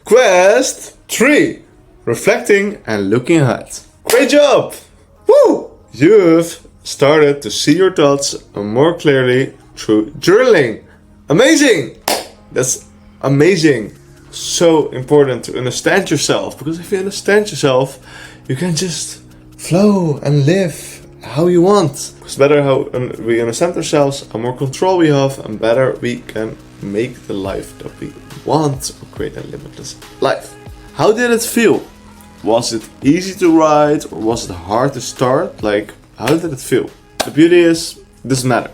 Quest 3. Reflecting and looking ahead. Great job! Woo! You've started to see your thoughts more clearly through journaling. Amazing! That's amazing. So important to understand yourself, because if you understand yourself, you can just flow and live how you want. It's better how we understand ourselves, how more control we have, and better we can make the life that we want to create a limitless life. How did it feel? Was it easy to write or was it hard to start? Like, how did it feel? The beauty is, it doesn't matter.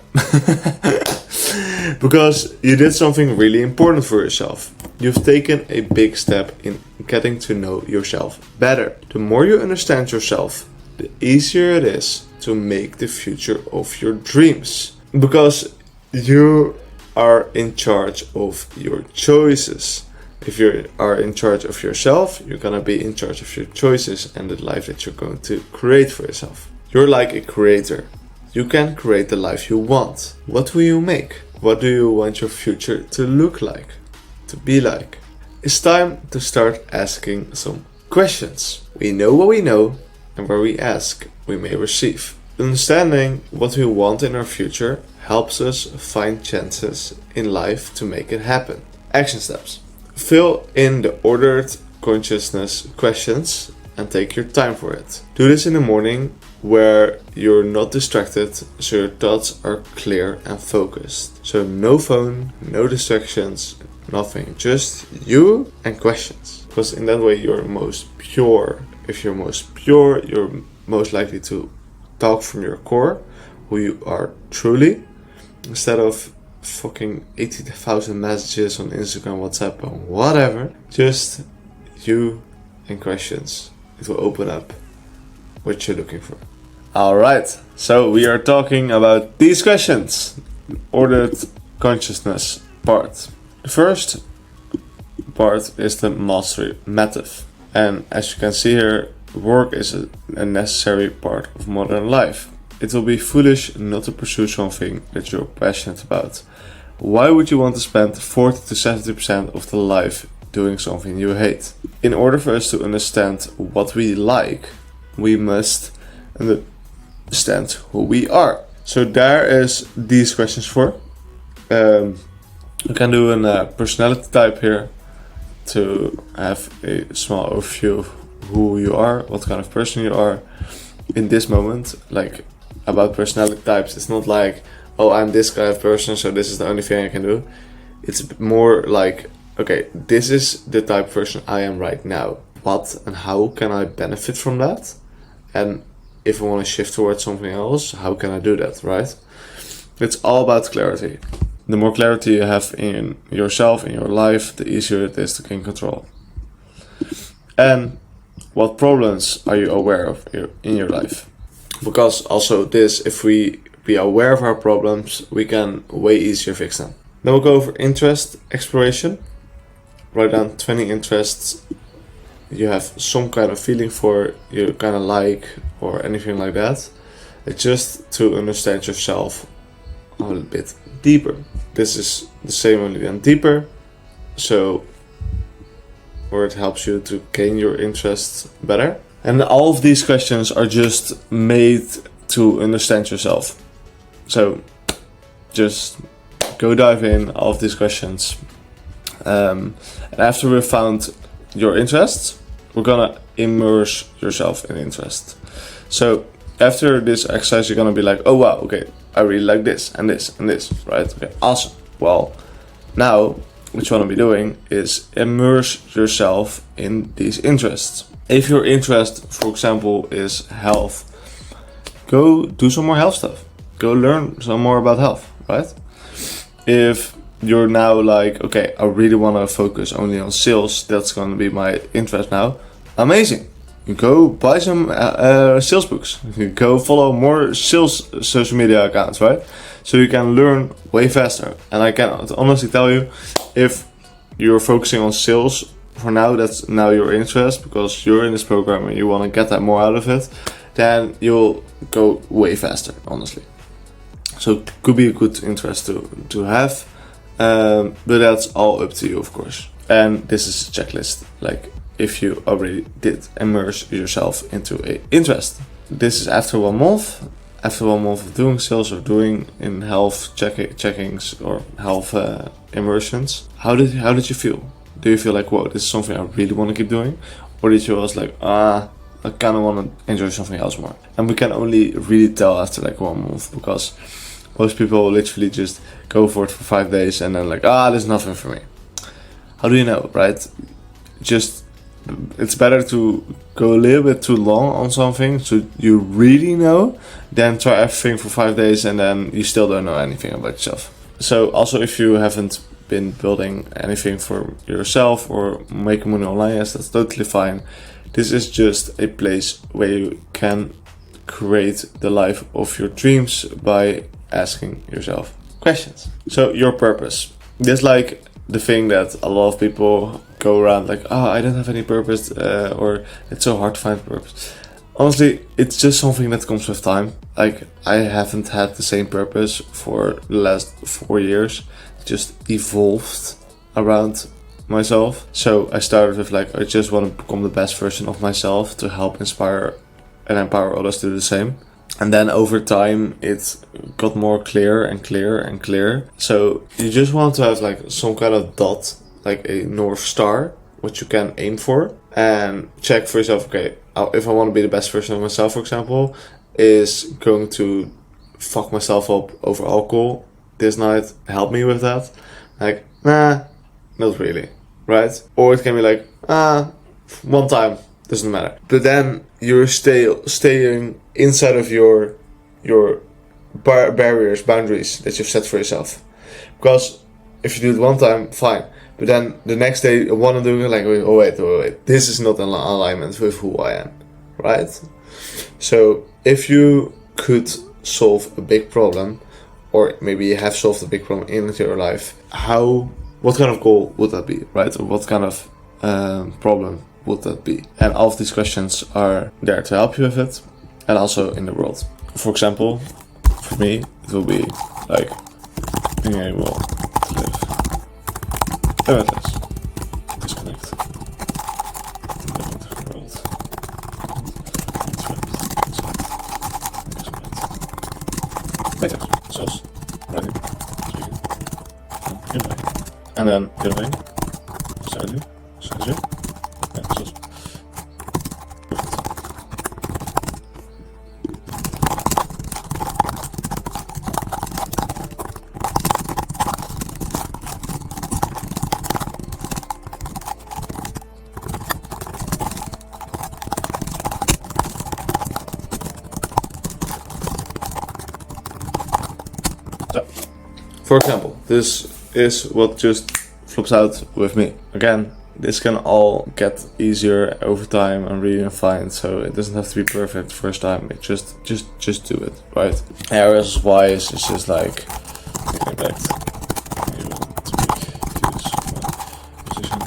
Because you did something really important for yourself. You've taken a big step in getting to know yourself better. The more you understand yourself, the easier it is to make the future of your dreams. Because you are in charge of your choices. If you are in charge of yourself, you're gonna be in charge of your choices and the life that you're going to create for yourself. You're like a creator. You can create the life you want. What will you make? What do you want your future to look like? To be like? It's time to start asking some questions. We know what we know, and where we ask, we may receive. Understanding what we want in our future helps us find chances in life to make it happen. Action steps. Fill in the ordered consciousness questions and take your time for it. Do this in the morning where you're not distracted, so your thoughts are clear and focused. So no phone, no distractions, nothing. Just you and questions. Because in that way you're most pure. If you're most pure, you're most likely to talk from your core, who you are truly, instead of fucking 80,000 messages on Instagram, WhatsApp, or whatever. Just you and questions. It will open up what you're looking for. Alright, so we are talking about these questions. Ordered consciousness part. The first part is the mastery method. And as you can see here, work is a necessary part of modern life. It will be foolish not to pursue something that you're passionate about. Why would you want to spend 40 to 70% of the life doing something you hate? In order for us to understand what we like, we must understand who we are. So there is these questions for. You can do a personality type here to have a small overview of who you are, what kind of person you are in this moment. Like about personality types, it's not like, oh, I'm this kind of person, so this is the only thing I can do. It's more like, okay, this is the type of person I am right now. What and how can I benefit from that? And if I want to shift towards something else, how can I do that, right? It's all about clarity. The more clarity you have in yourself, in your life, the easier it is to gain control. And what problems are you aware of in your life? Because also this, if we be aware of our problems, we can way easier fix them. Then we'll go over interest exploration. Write down 20 interests you have some kind of feeling for, you kind of like, or anything like that. It's just to understand yourself a little bit deeper. This is the same, only then deeper. So, where it helps you to gain your interests better. And all of these questions are just made to understand yourself. So, just go dive in all of these questions. And after we've found your interests, we're gonna immerse yourself in interest. So after this exercise, you're gonna be like, oh wow, okay, I really like this and this and this, right? Okay, awesome. Well, now what you wanna be doing is immerse yourself in these interests. If your interest, for example, is health, go do some more health stuff. Go learn some more about health, right? If you're now like, okay, I really want to focus only on sales, that's going to be my interest now. Amazing. You go buy some sales books. You go follow more sales social media accounts, right? So you can learn way faster. And I can honestly tell you, if you're focusing on sales for now, that's now your interest because you're in this program and you want to get that more out of it, then you'll go way faster, honestly. So it could be a good interest to have. But that's all up to you, of course. And this is a checklist, like if you already did immerse yourself into a interest. This is after 1 month. After 1 month of doing sales or doing in health checkings or health immersions, how did you feel? Do you feel like, whoa, this is something I really want to keep doing? Or did you also like, I kind of want to enjoy something else more? And we can only really tell after like 1 month, because most people literally just go for it for 5 days and then like, there's nothing for me. How do you know, right? Just, it's better to go a little bit too long on something so you really know than try everything for 5 days and then you still don't know anything about yourself. So also, if you haven't been building anything for yourself or making money online, yes, that's totally fine. This is just a place where you can create the life of your dreams by asking yourself questions. So your purpose. This like the thing that a lot of people go around like, I don't have any purpose, or it's so hard to find purpose. Honestly, it's just something that comes with time. Like, I haven't had the same purpose for the last 4 years. It just evolved around myself. So I started with like, I just want to become the best version of myself to help inspire and empower others to do the same. And then over time, it got more clear and clearer and clearer. So you just want to have like some kind of dot, like a North Star, which you can aim for and check for yourself. Okay, if I want to be the best version of myself, for example, is going to fuck myself up over alcohol this night help me with that? Like, nah, not really, right? Or it can be like, one time, doesn't matter. But then you're staying inside of your barriers, boundaries that you've set for yourself. Because if you do it one time, fine. But then the next day you want to do it like, oh wait, this is not in alignment with who I am, right? So if you could solve a big problem, or maybe you have solved a big problem in your life, what kind of goal would that be, right? Or what kind of problem would that be? And all of these questions are there to help you with it, and also in the world. For example, for me, it will be like being able to live limitless, disconnect, live into the world, later, zoals writing, speaking, and then giving, strategy, yeah, zoals. So, for example, this is what just flops out with me. Again, this can all get easier over time and really refined, so it doesn't have to be perfect first time. It just do it, right? Areas wise is just like getting back to able to make use of position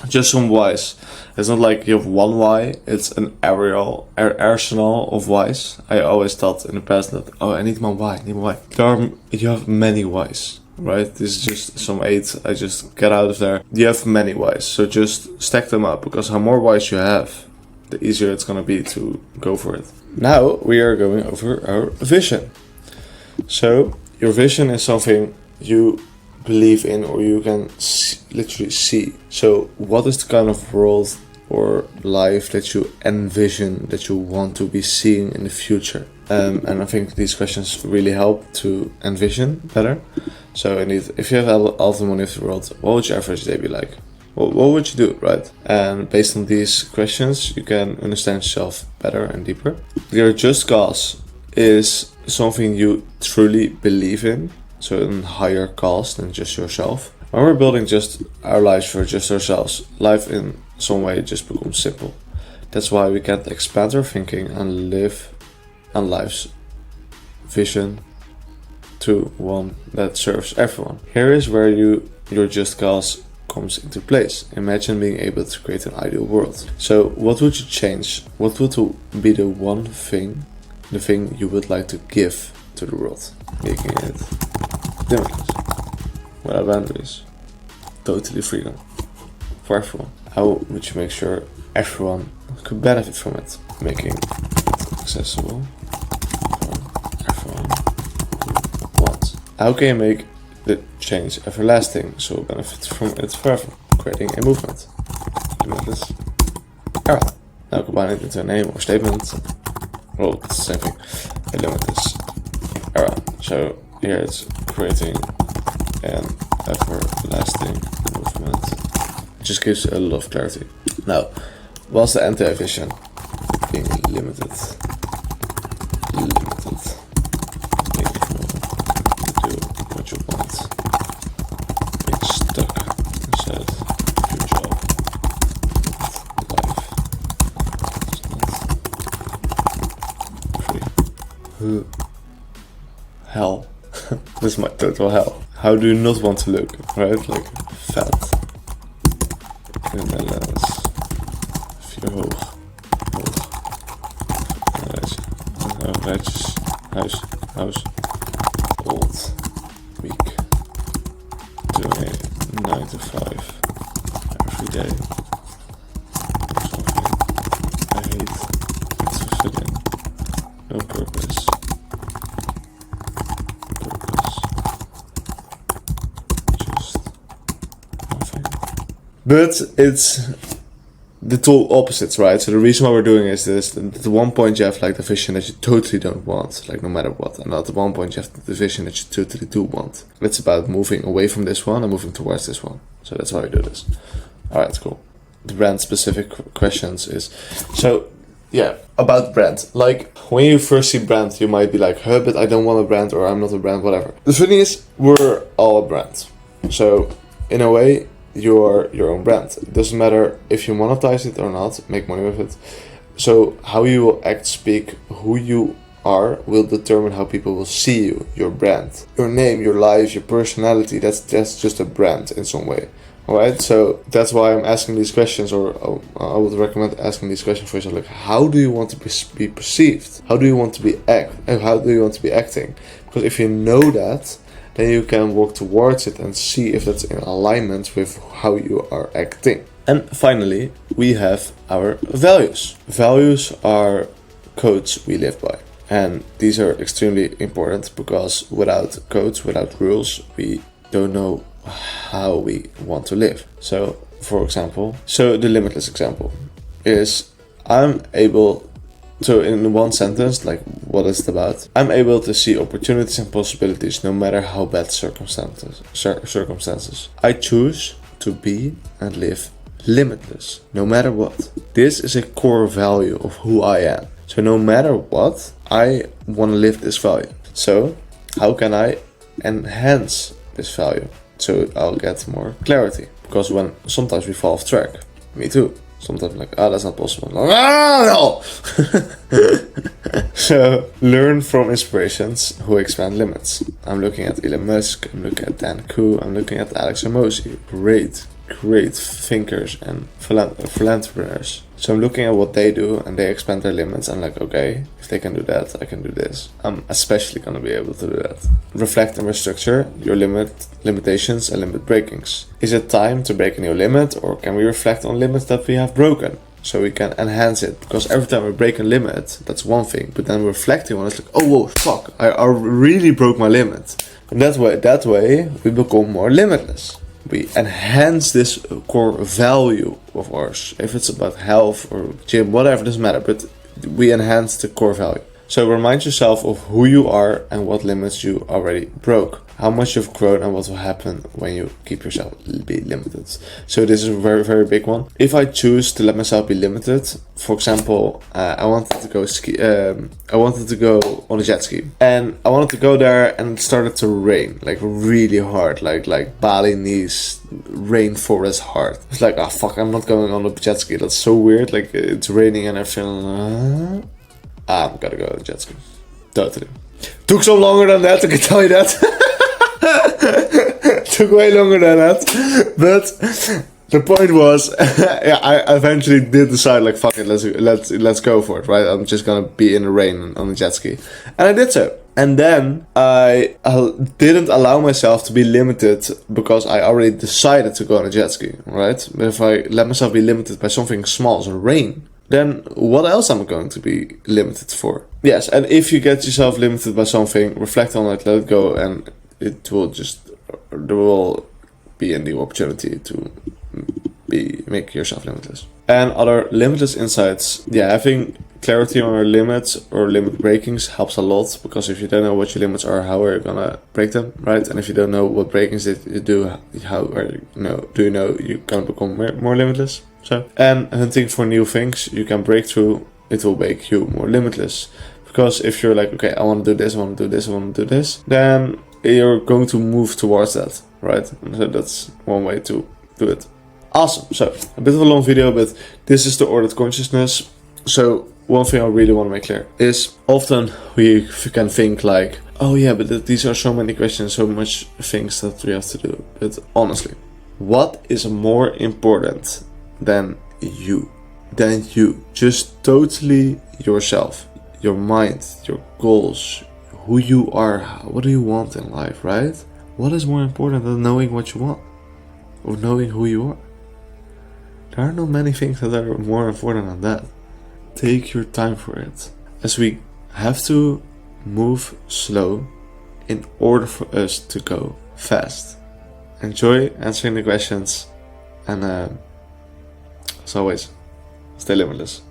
just some whys. It's not like you have one why, it's an arsenal of whys. I always thought in the past that, I need my why, You have many whys, right? This is just some 8 I just get out of there. You have many whys, so just stack them up, because how more whys you have, the easier it's gonna be to go for it. Now we are going over our vision. So your vision is something you believe in, or you can literally see. So what is the kind of world or life that you envision, that you want to be seeing in the future? And I think these questions really help to envision better. So indeed, if you have all the money of the world, what would your average day be like? What would you do, right? And based on these questions, you can understand yourself better and deeper. Your just cause is something you truly believe in, so in higher cause than just yourself. When we're building just our lives for just ourselves, life in some way it just becomes simple. That's why we can't expand our thinking and live on life's vision to one that serves everyone. Here is where your just cause comes into place. Imagine being able to create an ideal world. So what would you change? What would be the one thing, the thing you would like to give to the world? Making it limitless, without boundaries, totally freedom for everyone. How would you make sure everyone could benefit from it? Making it accessible for everyone who wants. How can you make the change everlasting so benefit from it forever? Creating a movement. Limitless era. Now combine it into a name or statement. Well, it's the same thing. A limitless era. So here it's creating an everlasting movement. It just gives a lot of clarity. Now, what's the anti-vision? Being limited. Limited. Being able to do what you want. Being stuck inside your job. Life. It's not free. Hell. This is my total hell. How do you not want to look, right? Like fat. Inderdaad. Vier hoog. Rijtjes. Huis. Old. Weak. Doing 9 to 5. Every day. Something I hate. It's fulfilling. No purpose. Just nothing. But it's the total opposites, right? So the reason why we're doing is this. At the one point you have like the vision that you totally don't want, like no matter what. And at the one point you have the vision that you totally do want. It's about moving away from this one and moving towards this one. So that's why we do this. Alright, cool. The brand specific questions is, so yeah, about brand. Like when you first see brand, you might be like, huh, but I don't want a brand, or I'm not a brand, whatever. The thing is, we're all a brand. So in a way, you're your own brand. It doesn't matter if you monetize it or not, make money with it. So how you will act, speak, who you are will determine how people will see you, your brand. Your name, your life, your personality, that's just a brand in some way. Alright, so that's why I'm asking these questions, or I would recommend asking these questions for yourself. Like, how do you want to be perceived? How do you want to be how do you want to be acting? Because if you know that, then you can work towards it and see if that's in alignment with how you are acting. And finally, we have our values. Values are codes we live by. And these are extremely important because without codes, without rules, we don't know how we want to live. So, for example, the limitless example is I'm able to, in one sentence, like what is it about? I'm able to see opportunities and possibilities no matter how bad circumstances. I choose to be and live limitless, no matter what. This is a core value of who I am. So no matter what, I want to live this value. So how can I enhance this value? So I'll get more clarity. Because when sometimes we fall off track, me too. Sometimes I'm like, that's not possible. Like, no! So learn from inspirations who expand limits. I'm looking at Elon Musk, I'm looking at Daan, I'm looking at Alex Hormozi. Great thinkers and philanthropers. So I'm looking at what they do and they expand their limits. I'm like, okay, if they can do that, I can do this. I'm especially gonna be able to do that. Reflect and restructure your limitations and limit breakings. Is it time to break a new limit, or can we reflect on limits that we have broken so we can enhance it? Because every time we break a limit, that's one thing, but then reflecting on it's like, oh whoa, fuck, I really broke my limit. And that way we become more limitless. We enhance this core value of ours. If it's about health or gym, whatever, doesn't matter, but we enhance the core value. So remind yourself of who you are and what limits you already broke. How much you've grown and what will happen when you keep yourself be limited. So this is a very, very big one. If I choose to let myself be limited, for example, I wanted to go ski. I wanted to go on a jet ski, and I wanted to go there, and it started to rain, like really hard, like Balinese rainforest hard. It's like, oh fuck, I'm not going on a jet ski. That's so weird. Like it's raining and I feel. I'm gonna go on a jet ski. Totally. Took some longer than that, I can tell you that. Took way longer than that. But the point was, yeah, I eventually did decide, like, fuck it, let's go for it, right? I'm just gonna be in the rain on a jet ski. And I did so. And then I didn't allow myself to be limited because I already decided to go on a jet ski, right? But if I let myself be limited by something small as rain, then what else am I going to be limited for? Yes, and if you get yourself limited by something, reflect on it, let it go, and it will just, there will be a new opportunity to make yourself limitless. And other limitless insights, yeah, having clarity on your limits or limit breakings helps a lot, because if you don't know what your limits are, how are you gonna break them, right? And if you don't know what breakings that you do, do you know you can become more limitless? So, and hunting for new things you can break through, it will make you more limitless. Because if you're like, okay, I want to do this, I want to do this, I want to do this, then you're going to move towards that, right? So that's one way to do it. Awesome. So a bit of a long video, but this is the ordered consciousness. So one thing I really want to make clear is often we can think like, oh yeah, but these are so many questions, so much things that we have to do. But honestly, what is more important than you? Just totally yourself, your mind, your goals, who you are, what do you want in life, right? What is more important than knowing what you want or knowing who you are? There are not many things that are more important than that. Take your time for it, as we have to move slow in order for us to go fast. Enjoy answering the questions, and as always, stay limitless.